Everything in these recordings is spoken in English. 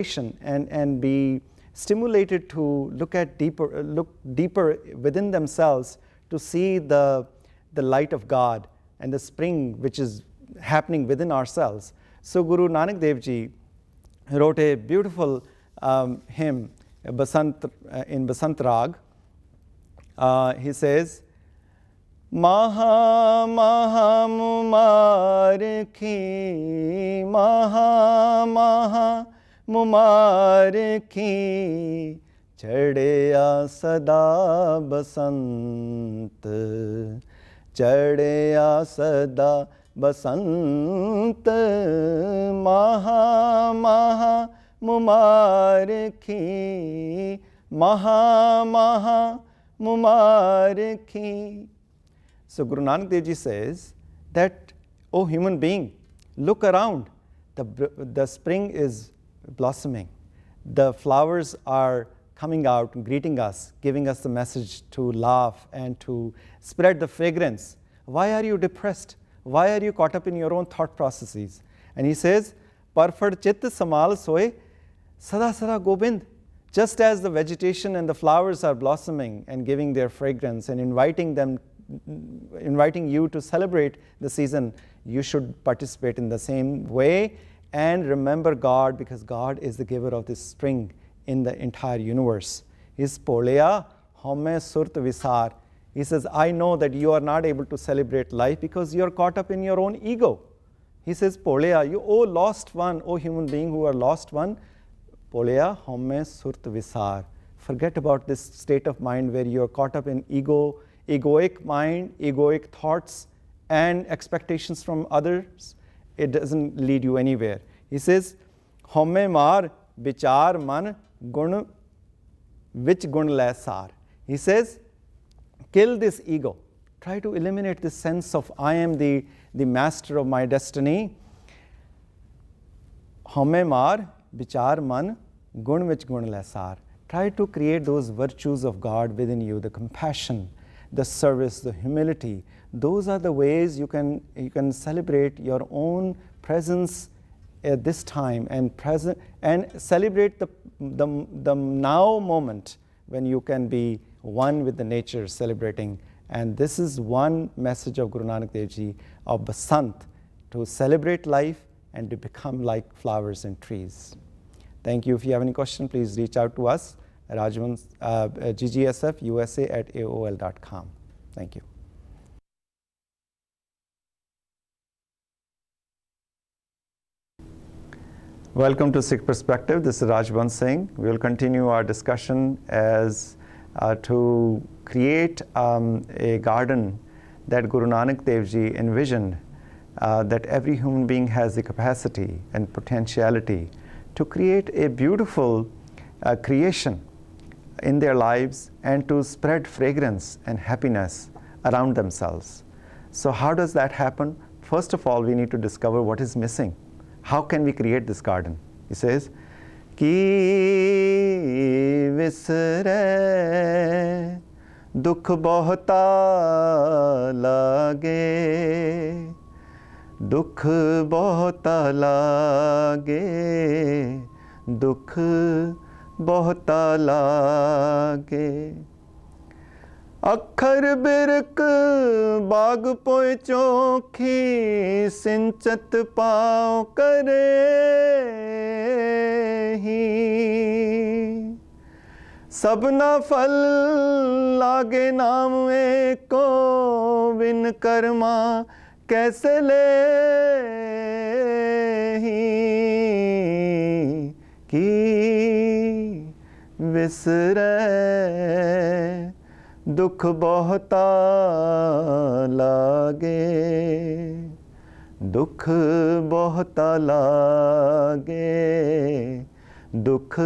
and be stimulated to look deeper within themselves to see the light of God and the spring which is happening within ourselves. So Guru Nanak Dev Ji wrote a beautiful hymn in Basant Rag. He says, Maha Maha Mubarakhi, Maha Maha Mubarakhi, Chadya Sada Basant, Chadya Sada Basant, Maha Maha Mubarakhi, Maha Maha Mubarakhi. So Guru Nanak Dev Ji says that, oh human being, look around. The spring is blossoming. The flowers are coming out and greeting us, giving us the message to laugh and to spread the fragrance. Why are you depressed? Why are you caught up in your own thought processes? And he says, Parfad chit samal soe sada sada gobind. Just as the vegetation and the flowers are blossoming and giving their fragrance and inviting you to celebrate the season, you should participate in the same way and remember God, because God is the giver of this spring in the entire universe. His Polya Home Surt Visar. He says, I know that you are not able to celebrate life because you are caught up in your own ego. He says, Polya, you, oh lost one, oh human being who are lost one, Polya Home Surt Visar. Forget about this state of mind where you are caught up in egoic mind, egoic thoughts and expectations from others. It doesn't lead you anywhere. He says, Home Mar Vichar Man Gun Vich Gun Laisar. He says, kill this ego. Try to eliminate this sense of I am the master of my destiny. Home Mar Vichar Man Gun Vich Gun Laisar. Try to create those virtues of God within you, the compassion, the service, the humility. Those are the ways you can celebrate your own presence at this time and celebrate the now moment when you can be one with the nature celebrating. And this is one message of Guru Nanak Dev Ji of Basant, to celebrate life and to become like flowers and trees. Thank you. If you have any question, please reach out to us at gggsfusa@aol.com. Thank you. Welcome to Sikh Perspective. This is Rajwant Singh. We will continue our discussion as to create a garden that Guru Nanak Dev Ji envisioned, that every human being has the capacity and potentiality to create a beautiful creation in their lives and to spread fragrance and happiness around themselves. So how does that happen? First of all, we need to discover what is missing. How can we create this garden? He says, Ki visre dukh bahta lage, dukh bahta lage, dukh bahta lage. Akhar birk baag poy chokhi, sinchat pao kare hi. Sabna fal lage naam eko, bin karma kaise le hi. Ki visre dukh bahta lage, dukh bahta lage, dukh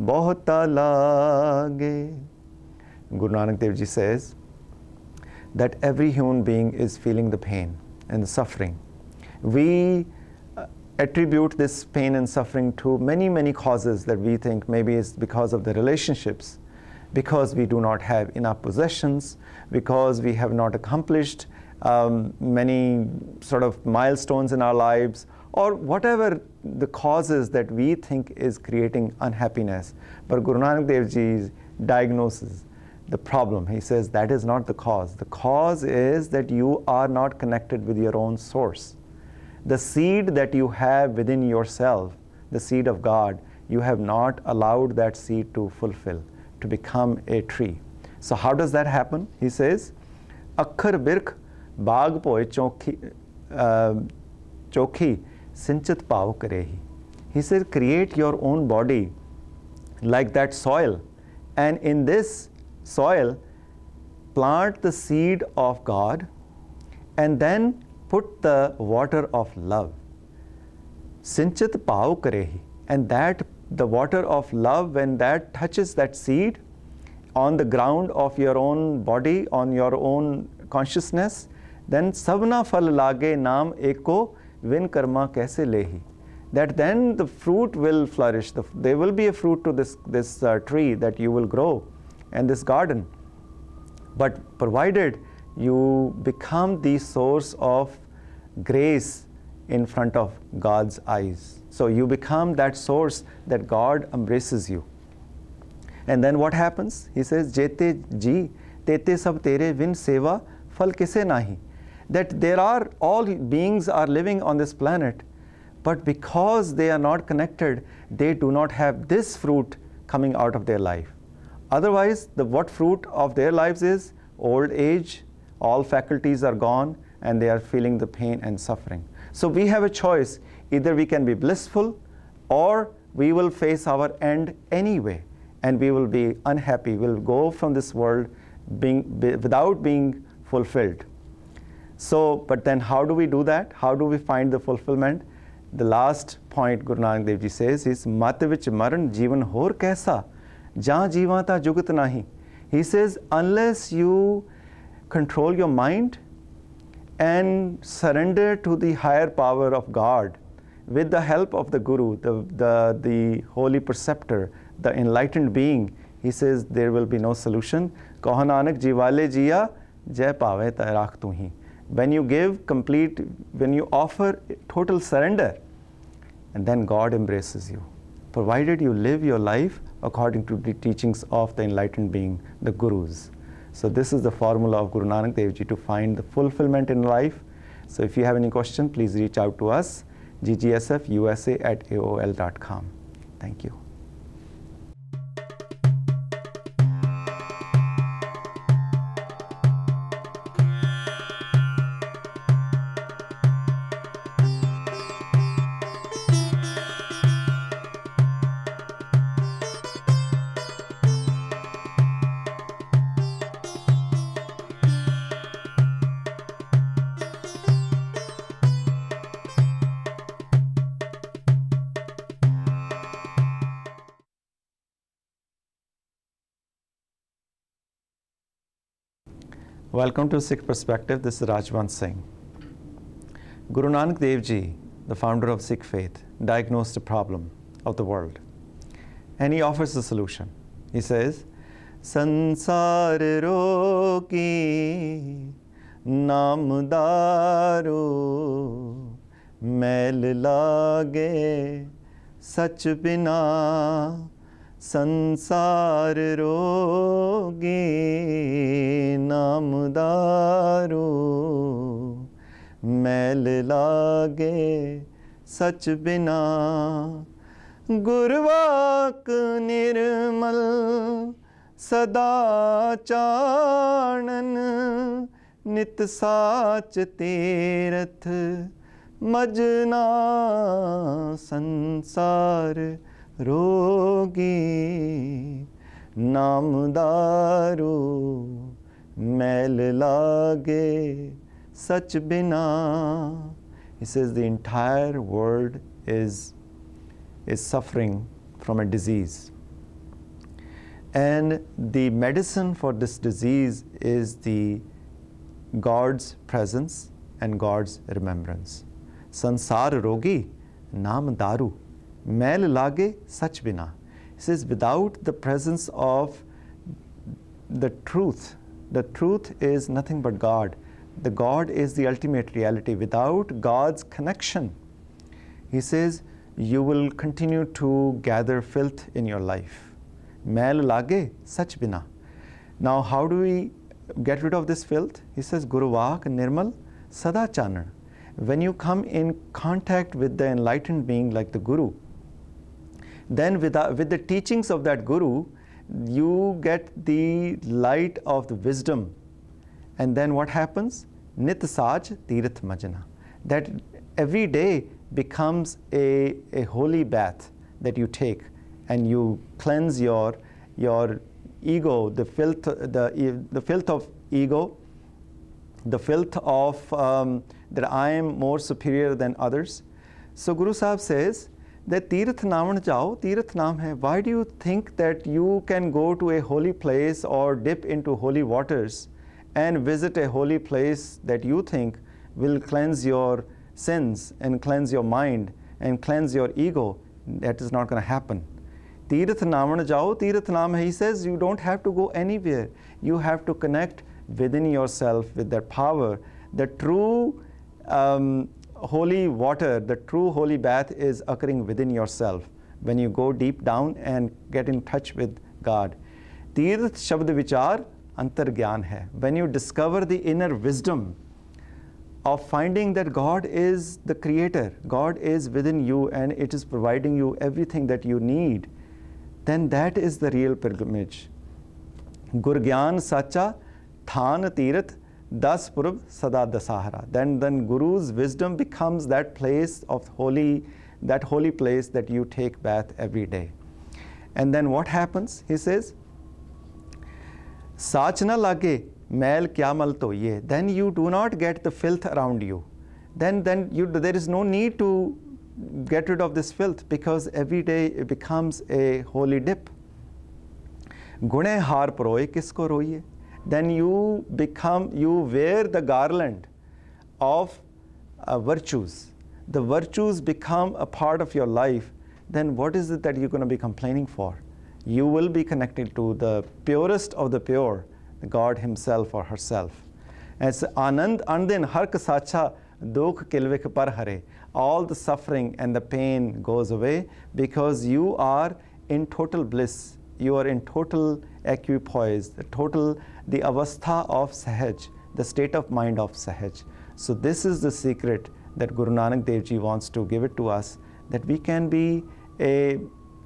bahta lage. Guru Nanak Dev Ji says that every human being is feeling the pain and the suffering. We attribute this pain and suffering to many, many causes that we think maybe it's because of the relationships, because we do not have enough possessions, because we have not accomplished many sort of milestones in our lives, or whatever the causes that we think is creating unhappiness. But Guru Nanak Dev Ji diagnoses the problem. He says that is not the cause. The cause is that you are not connected with your own source. The seed that you have within yourself, the seed of God, you have not allowed that seed to fulfill, to become a tree. So how does that happen? He says, Akhar birk baag poe chokhi sinchit pav karehi. He said, create your own body like that soil, and in this soil plant the seed of God, and then put the water of love. Sinchit pav karehi. And that the water of love, when that touches that seed on the ground of your own body, on your own consciousness, then sabna phal lage naam eko vin karma kaise lehi. That then the fruit will flourish. There will be a fruit to this tree that you will grow, and this garden. But provided you become the source of grace in front of God's eyes. So you become that source that God embraces you. And then what happens? He says, Jete ji, tete sab tere vin seva phal kise nahi. That there are, all beings are living on this planet, but because they are not connected, they do not have this fruit coming out of their life. Otherwise, what fruit of their lives is old age, all faculties are gone, and they are feeling the pain and suffering. So we have a choice. Either we can be blissful, or we will face our end anyway, and we will be unhappy. We'll go from this world without being fulfilled. So, but then how do we do that? How do we find the fulfillment? The last point Guru Nanak Dev Ji says is, Mat vich maran jeevan hor kaisa, jahan jeevata jugat nahi. He says, unless you control your mind and surrender to the higher power of God with the help of the Guru, the holy preceptor, the enlightened being, he says there will be no solution. Kaho Nanak jivale jiya jai pave tarak tu hi. When you give complete, when you offer total surrender, and then God embraces you, provided you live your life according to the teachings of the enlightened being, the Gurus. So this is the formula of Guru Nanak Dev Ji to find the fulfillment in life. So if you have any question, please reach out to us, ggsfusa@aol.com. Thank you. Welcome to Sikh Perspective. This is Rajwant Singh. Guru Nanak Dev Ji, the founder of Sikh faith, diagnosed a problem of the world, and he offers a solution. He says, Sansar roki namdaru mail lage sach bina. Sansar rogi namdaru mail lage sach bina. Gurvak nirmal sada chanan nit sach tirath majna. Sansar rogi namdaru mail lage sach bina. He says the entire world is suffering from a disease, and the medicine for this disease is the God's presence and God's remembrance. Sansar rogi namdaru mail lage sach bina. He says without the presence of the truth is nothing but God. The God is the ultimate reality. Without God's connection, He says, you will continue to gather filth in your life. Mail lage sach bina. Now, how do we get rid of this filth? He says, Guru Vak Nirmal Sada Chanan. When you come in contact with the enlightened being like the Guru, then with the teachings of that Guru, you get the light of the wisdom. And then what happens? Nit Saj Tirath Majana. That every day becomes a holy bath that you take, and you cleanse your ego, the filth of ego, the filth of that I am more superior than others. So Guru Sahib says that Tirath Naman Jao, Tirath Naam hai. Why do you think that you can go to a holy place or dip into holy waters and visit a holy place that you think will cleanse your sins and cleanse your mind and cleanse your ego? That is not going to happen. Tirath Naman Jao, Tirath Naam hai. He says you don't have to go anywhere. You have to connect within yourself with that power. The true holy water, the true holy bath is occurring within yourself when you go deep down and get in touch with God. Tirth Shabd Vichar Antar Gyan hai. When you discover the inner wisdom of finding that God is the creator, God is within you and it is providing you everything that you need, then that is the real pilgrimage. Gur Gyan Sacha Than Tirath Das Purab Sada Dasahara. Then Guru's wisdom becomes that place of that holy place that you take bath every day. And then what happens? He says, Sach na lage mail kya mal to ye. Then you do not get the filth around you. Then there is no need to get rid of this filth, because every day it becomes a holy dip. Gune har proye kisko roye. Then you wear the garland of virtues. The virtues become a part of your life. Then what is it that you're going to be complaining for? You will be connected to the purest of the pure, God himself or herself. As Anand Andin Hark Sacha Dukh Kilvik Par Hare. All the suffering and the pain goes away because you are in total bliss. You are in total equipoise, the avastha of Sahaj, the state of mind of Sahaj. So this is the secret that Guru Nanak Dev Ji wants to give it to us, that we can be a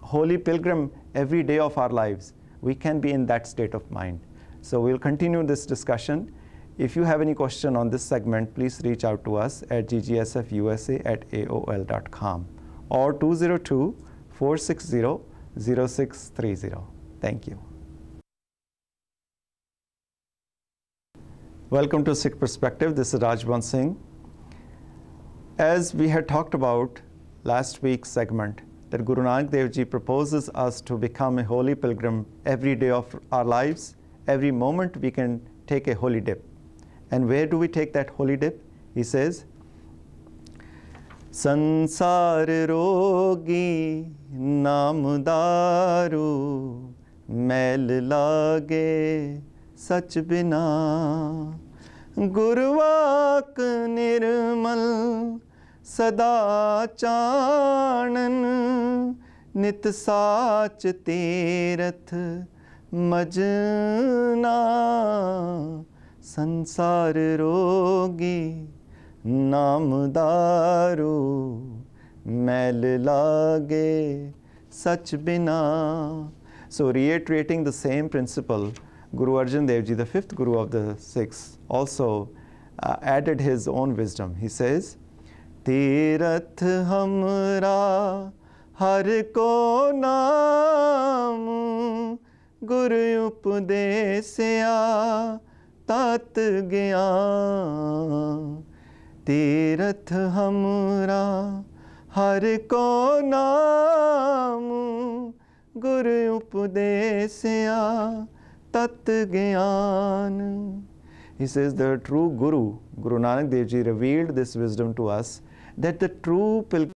holy pilgrim every day of our lives. We can be in that state of mind. So we'll continue this discussion. If you have any question on this segment, please reach out to us at ggsfusa@aol.com or 202-460-0630. Thank you. Welcome to Sikh Perspective. This is Rajwant Singh. As we had talked about last week's segment, that Guru Nanak Dev Ji proposes us to become a holy pilgrim every day of our lives. Every moment we can take a holy dip. And where do we take that holy dip? He says, Sansar rogi namdaru mail lage sach bina Gurvak nirmal sada chanan nit sach tirath majna Sansar rogi namdaru mail lage sach bina. So reiterating the same principle, Guru Arjan Dev Ji, the fifth Guru of the Sikhs, also added his own wisdom. He says, Tirath hamra har ko naam Guru upadesya tat gyan. Tirath hamra har ko naam Guru upadesya tat gyan. He says the true Guru, Guru Nanak Dev Ji, revealed this wisdom to us, that the true pilgrim